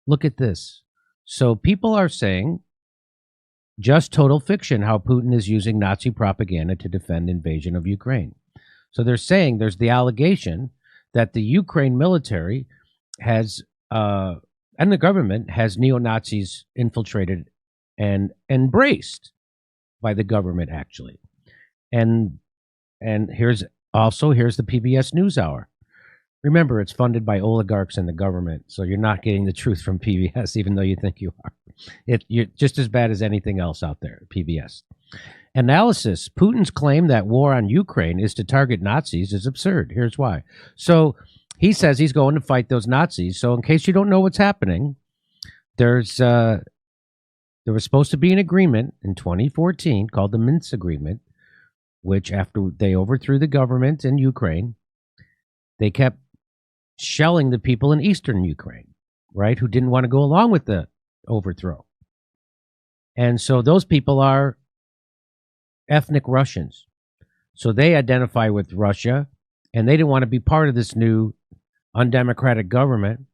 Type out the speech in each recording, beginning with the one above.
Look at this. So people are saying just total fiction how Putin is using Nazi propaganda to defend invasion of Ukraine. So they're saying there's the allegation that the Ukraine military has and the government has neo-Nazis infiltrated and embraced by the government, actually. And here's the PBS NewsHour. Remember, it's funded by oligarchs and the government, so you're not getting the truth from PBS, even though you think you are. You're just as bad as anything else out there, PBS. Analysis: Putin's claim that war on Ukraine is to target Nazis is absurd. Here's why. So he says he's going to fight those Nazis. So in case you don't know what's happening, there was supposed to be an agreement in 2014 called the Minsk Agreement, which after they overthrew the government in Ukraine, they kept shelling the people in eastern Ukraine, right, who didn't want to go along with the overthrow. And so those people are ethnic Russians. So they identify with Russia, and they didn't want to be part of this new undemocratic government.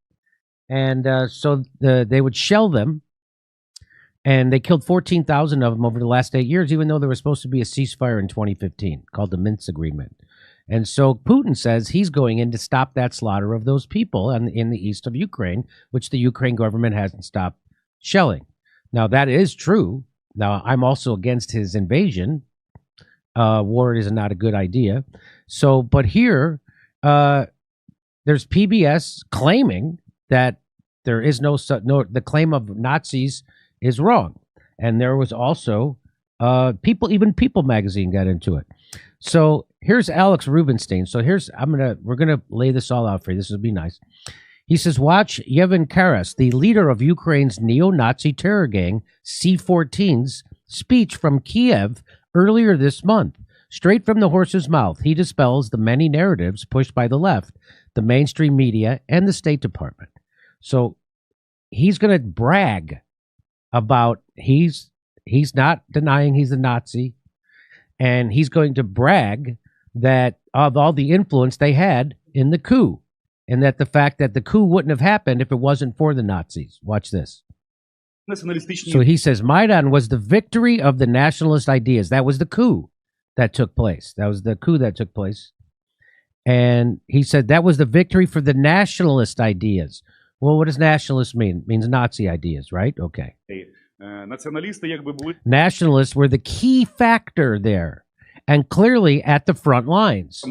And so they would shell them, and they killed 14,000 of them over the last 8 years, even though there was supposed to be a ceasefire in 2015 called the Minsk Agreement. And so Putin says he's going in to stop that slaughter of those people in the east of Ukraine, which the Ukraine government hasn't stopped shelling. Now, that is true. Now, I'm also against his invasion. War is not a good idea. So, but here, there's PBS claiming that there is the claim of Nazis is wrong. And there was also People magazine got into it. So here's Alex Rubinstein. So we're gonna lay this all out for you. This would be nice. He says, watch Yevhen Karas, the leader of Ukraine's neo-Nazi terror gang C19's speech from Kiev earlier this month. Straight from the horse's mouth, he dispels the many narratives pushed by the left, the mainstream media, and the State Department. So he's going to brag about he's not denying he's a Nazi, and he's going to brag that of all the influence they had in the coup, and that the fact that the coup wouldn't have happened if it wasn't for the Nazis. Watch this. So he says Maidan was the victory of the nationalist ideas. That was the coup that took place. And he said that was the victory for the nationalist ideas. Well, what does nationalist mean? It means Nazi ideas, right? Okay. Nationalists were the key factor there, and clearly at the front lines.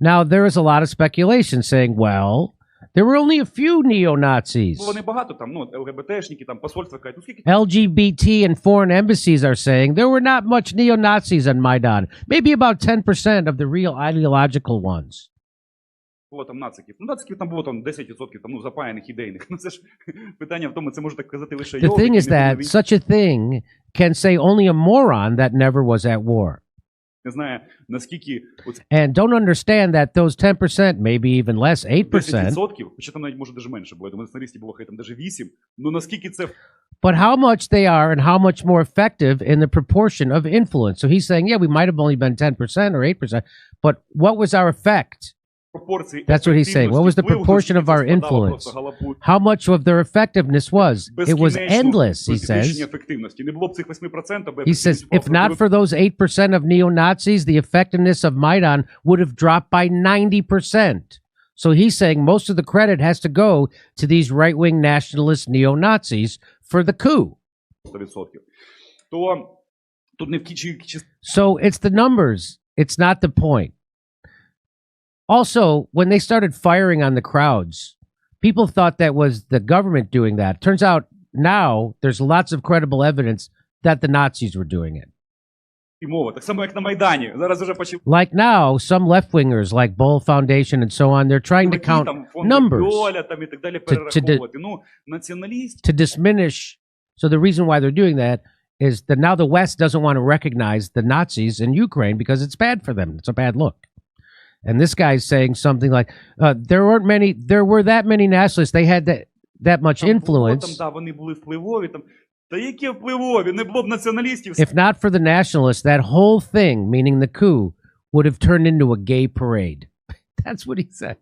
Now, there is a lot of speculation saying, well, there were only a few neo-Nazis. LGBT and foreign embassies are saying there were not much neo-Nazis on Maidan. Maybe about 10% of the real ideological ones. The thing is that such a thing can say only a moron that never was at war. And don't understand that those 10%, maybe even less, 8%. But how much they are and how much more effective in the proportion of influence. So he's saying, yeah, we might have only been 10% or 8%, but what was our effect? That's what he's saying. What was the proportion of our influence? How much of their effectiveness was? It was endless, he says. He says, if not for those 8% of neo-Nazis, the effectiveness of Maidan would have dropped by 90%. So he's saying most of the credit has to go to these right-wing nationalist neo-Nazis for the coup. So it's the numbers. It's not the point. Also, when they started firing on the crowds, people thought that was the government doing that. Turns out now there's lots of credible evidence that the Nazis were doing it. Like now, some left-wingers like Boll Foundation and so on, they're trying to count numbers to diminish. So the reason why they're doing that is that now the West doesn't want to recognize the Nazis in Ukraine because it's bad for them. It's a bad look. And this guy's saying something like, there were that many nationalists. They had that much influence. If not for the nationalists, that whole thing, meaning the coup, would have turned into a gay parade. That's what he said.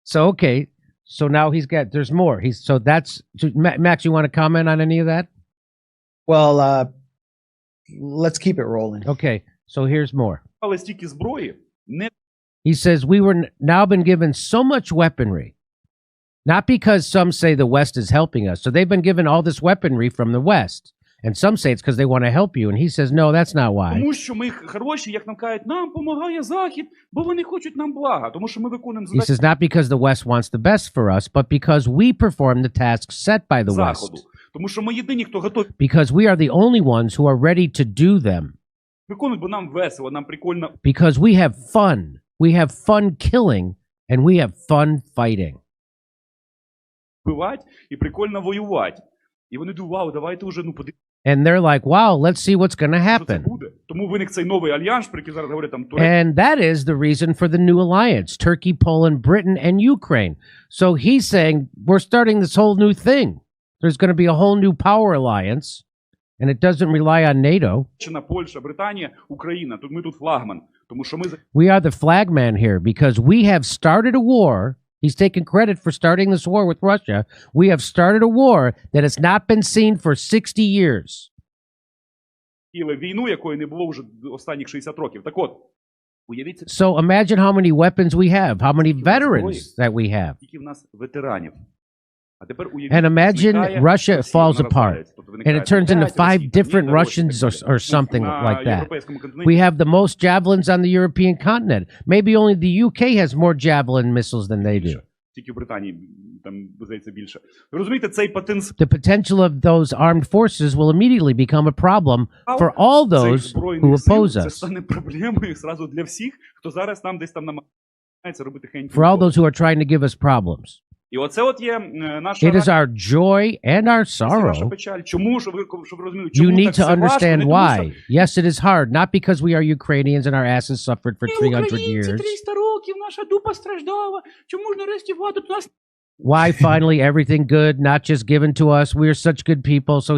So okay, so now there's more. Max. You want to comment on any of that? Well, let's keep it rolling. Okay, so here's more. Але стільки зброї не He says we were now been given so much weaponry, not because some say the West is helping us. So they've been given all this weaponry from the West, and some say it's because they want to help you. And he says no, that's not why. тому, що ми хороші, як нам кажуть, нам допомагає Захід, бо вони хочуть нам блага, тому що ми виконуємо He задачі says not because the West wants the best for us, but because we perform the tasks set by the Заходу. West. Тому що ми єдині, хто готові Because we are the only ones who are ready to do them. виконувати, бо нам весело, нам прикольно Because we have fun. We have fun killing, and we have fun fighting. вбивати і прикольно воювати. І вони думають, вау, давайте вже, подивимося, And they're like, wow, let's see what's going to що це happen. буде. Тому виник цей новий альянс, про який зараз говорять там And that is the reason for the new alliance Turkey, Poland, Britain, and Ukraine. So he's saying we're starting this whole new thing. There's going to be a whole new power alliance, and it doesn't rely on NATO. Туреччина, Польща, Британія, Україна. Тут ми тут флагман. Тому що ми We are the flagman here because we have started a war. He's taking credit for starting this war with Russia. We have started a war that has not been seen for 60 years. хотіли війну, якої не було вже останніх 60 років. Так от, уявіть, So imagine how many weapons we have, how many veterans that we have. скільки в нас ветеранів. А тепер уявіть, And imagine зникає Russia Росія, falls вона apart. розвалюється. Тобто виникає And it turns into 5 5 Росій, там different є народ, Russians і так or далі. something На like that. європейському континенті We have the most javelins on the European continent. Maybe only the UK has more javelin missiles than they do. більше. Тільки в Британії там, здається, більше. Ви розумієте, цей потенціал The potential of those armed forces will immediately become a problem for all цих those who збройних сил, oppose це us. стане проблемою зразу для всіх, хто зараз нам десь там намагається робити хеньку. For all those who are trying to give us problems. І оце от є наша It is our joy and our радість, наша sorrow. печаль. Чому, щоб ви розуміли, You чому need так to все важко? understand Не тому, why. що Yes, it is hard, not because we are Ukrainians and our asses suffered for ми 300 українці, years. 300 років, наша дупа страждала. Чому ж нарешті влада тут нас Why finally everything good, not just given to us? We're such good people. So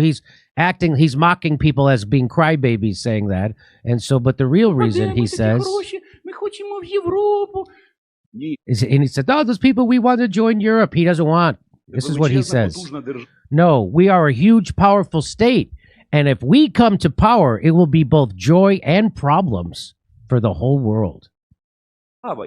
he's mocking people as being crybabies, saying that. And so, but the real reason he says, гроші, ми хочемо в Європу. Ні. and he said, oh, those people we want to join Europe. He doesn't want. This is what he Величезна, says. потужна держава. No, we are a huge, powerful state. And if we come to power, it will be both joy and problems for the whole world.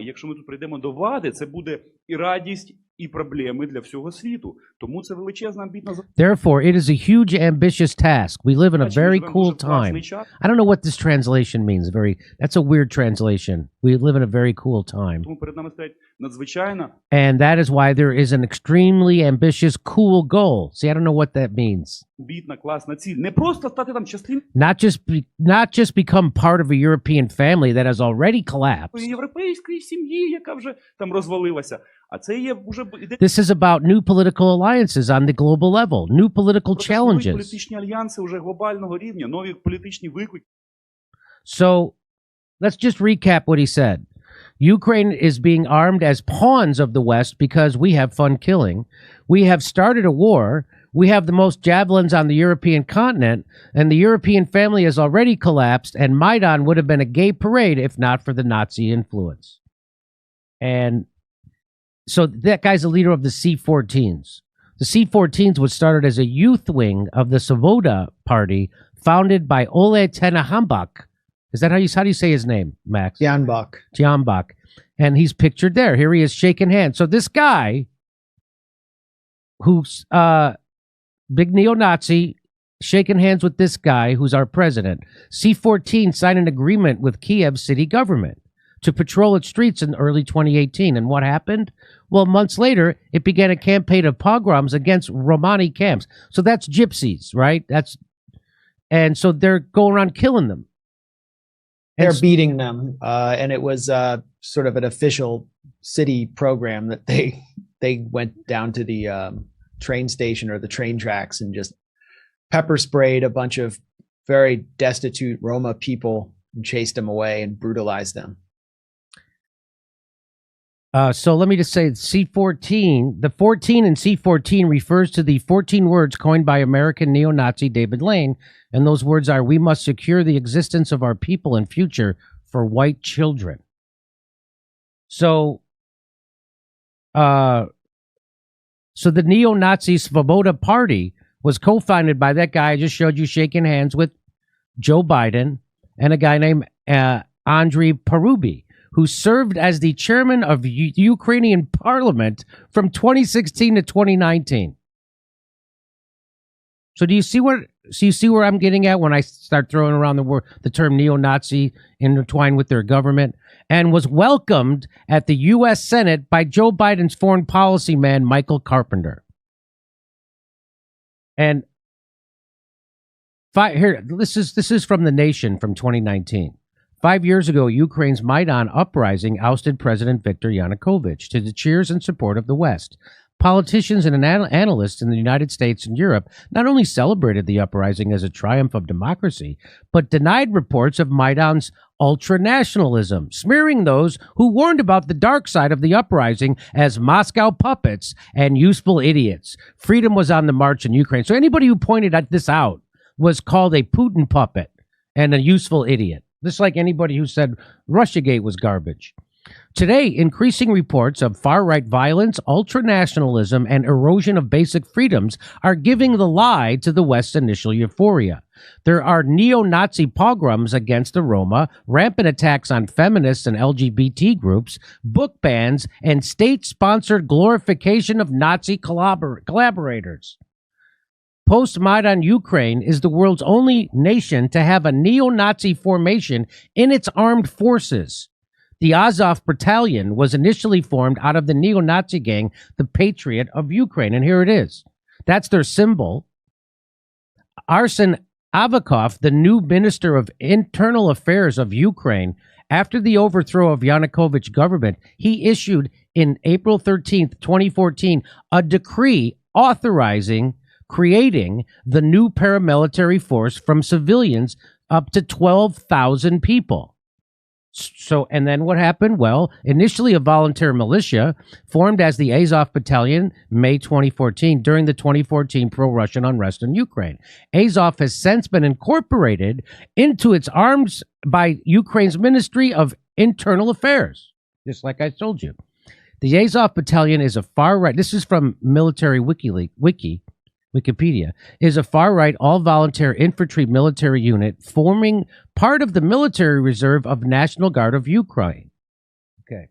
І якщо ми тут прийдемо до влади, це буде і радість, і проблеми для всього світу. Тому це величезна амбітна Therefore, it is a huge, ambitious task. We live in a задача. very Ми живемо cool дуже класний time. час. I don't know what this translation means. That's a weird translation. We live in a very cool time. Тому перед нами стоять надзвичайно And that is why there is an extremely ambitious, cool goal. See, I don't know what that means. амбітна, класна ціль. Не просто стати там частиною Not just become part of a European family that has already collapsed. європейської сім'ї, яка вже там розвалилася. А це є вже іде This is about new political alliances on the global level, new political про нові challenges. політичні альянси вже глобального рівня, нові політичні виклики. So let's just recap what he said. Ukraine is being armed as pawns of the West because we have fun killing. We have started a war. We have the most javelins on the European continent, and the European family has already collapsed, and Maidan would have been a gay parade if not for the Nazi influence. And so that guy's the leader of the C14s. The C14s was started as a youth wing of the Svoboda party founded by Ole Tenahambak. Is that how do you say his name, Max? Janbach. Tiambach. And he's pictured there. Here he is shaking hands. So this guy, who's big neo-Nazi, shaking hands with this guy who's our president. C14 signed an agreement with Kiev city government to patrol its streets in early 2018. And what happened? Well, months later, it began a campaign of pogroms against Romani camps. So that's gypsies, right? And so they're going around killing them. They're beating them, and it was sort of an official city program that they went down to the train station or the train tracks and just pepper sprayed a bunch of very destitute Roma people and chased them away and brutalized them. So let me just say C14, the 14 in C14 refers to the 14 words coined by American neo-Nazi David Lane. And those words are, we must secure the existence of our people and future for white children. So So the neo-Nazi Svoboda Party was co-founded by that guy I just showed you shaking hands with Joe Biden and a guy named Andrei Parubi, who served as the chairman of Ukrainian parliament from 2016 to 2019. So do you see where I'm getting at when I start throwing around the term neo-Nazi intertwined with their government? And was welcomed at the U.S. Senate by Joe Biden's foreign policy man, Michael Carpenter. And this is from The Nation from 2019. 5 years ago, Ukraine's Maidan uprising ousted President Viktor Yanukovych to the cheers and support of the West. Politicians and analysts in the United States and Europe not only celebrated the uprising as a triumph of democracy, but denied reports of Maidan's ultranationalism, smearing those who warned about the dark side of the uprising as Moscow puppets and useful idiots. Freedom was on the march in Ukraine. So anybody who pointed this out was called a Putin puppet and a useful idiot, just like anybody who said Russiagate was garbage. Today, increasing reports of far-right violence, ultranationalism, and erosion of basic freedoms are giving the lie to the West's initial euphoria. There are neo-Nazi pogroms against the Roma, rampant attacks on feminists and LGBT groups, book bans, and state-sponsored glorification of Nazi collaborators. Post-Maidan Ukraine is the world's only nation to have a neo-Nazi formation in its armed forces. The Azov Battalion was initially formed out of the neo-Nazi gang, the Patriot of Ukraine. And here it is. That's their symbol. Arsen Avakov, the new Minister of Internal Affairs of Ukraine, after the overthrow of Yanukovych's government, he issued in April 13th, 2014, a decree authorizing creating the new paramilitary force from civilians up to 12,000 people. So, and then what happened? Well, initially a volunteer militia formed as the Azov Battalion, May 2014, during the 2014 pro-Russian unrest in Ukraine. Azov has since been incorporated into its arms by Ukraine's Ministry of Internal Affairs, just like I told you. The Azov Battalion is a far-right, this is from Military Wikipedia, is a far-right, all-volunteer infantry military unit forming part of the military reserve of National Guard of Ukraine. Okay.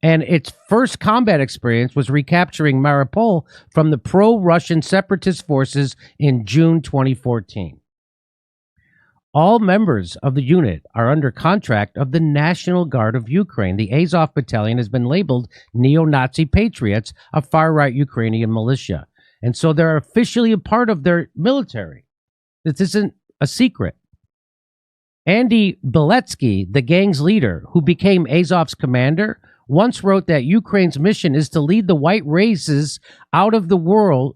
And its first combat experience was recapturing Mariupol from the pro-Russian separatist forces in June 2014. All members of the unit are under contract of the National Guard of Ukraine. The Azov Battalion has been labeled neo-Nazi patriots, a far-right Ukrainian militia. And so they're officially a part of their military. This isn't a secret. Andy Beletsky, the gang's leader, who became Azov's commander, once wrote that Ukraine's mission is to lead the white races out of the world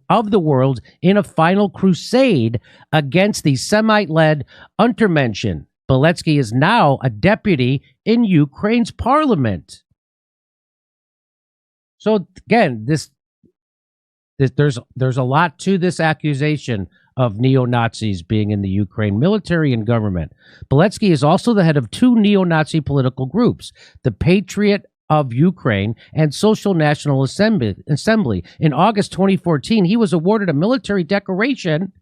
in a final crusade against the Semite-led Untermenschen. Beletsky is now a deputy in Ukraine's parliament. So again, there's a lot to this accusation of neo-Nazis being in the Ukraine military and government. Beletsky is also the head of two neo-Nazi political groups, the Patriot of Ukraine and Social National Assembly. In August 2014, he was awarded a military decoration,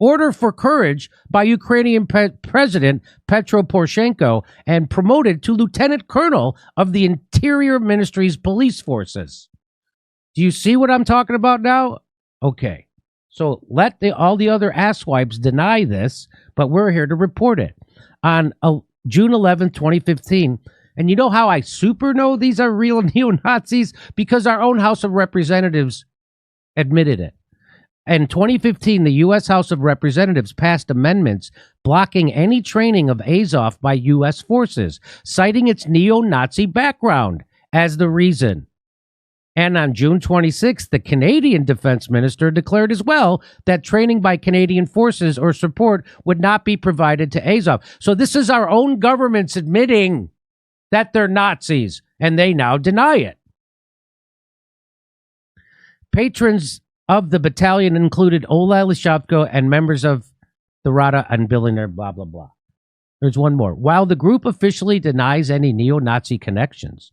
Order for Courage, by Ukrainian President Petro Poroshenko, and promoted to lieutenant colonel of the Interior Ministry's police forces. Do you see what I'm talking about now? Okay. So let all the other asswipes deny this, but we're here to report it. On June 11, 2015, and you know how I super know these are real neo-Nazis? Because our own House of Representatives admitted it. In 2015, the U.S. House of Representatives passed amendments blocking any training of Azov by U.S. forces, citing its neo-Nazi background as the reason. And on June 26th, the Canadian Defense Minister declared as well that training by Canadian forces or support would not be provided to Azov. So this is our own governments admitting that they're Nazis, and they now deny it. Patrons of the battalion included Ola Lishavko and members of the Rada and billionaire, blah, blah, blah. There's one more. While the group officially denies any neo-Nazi connections,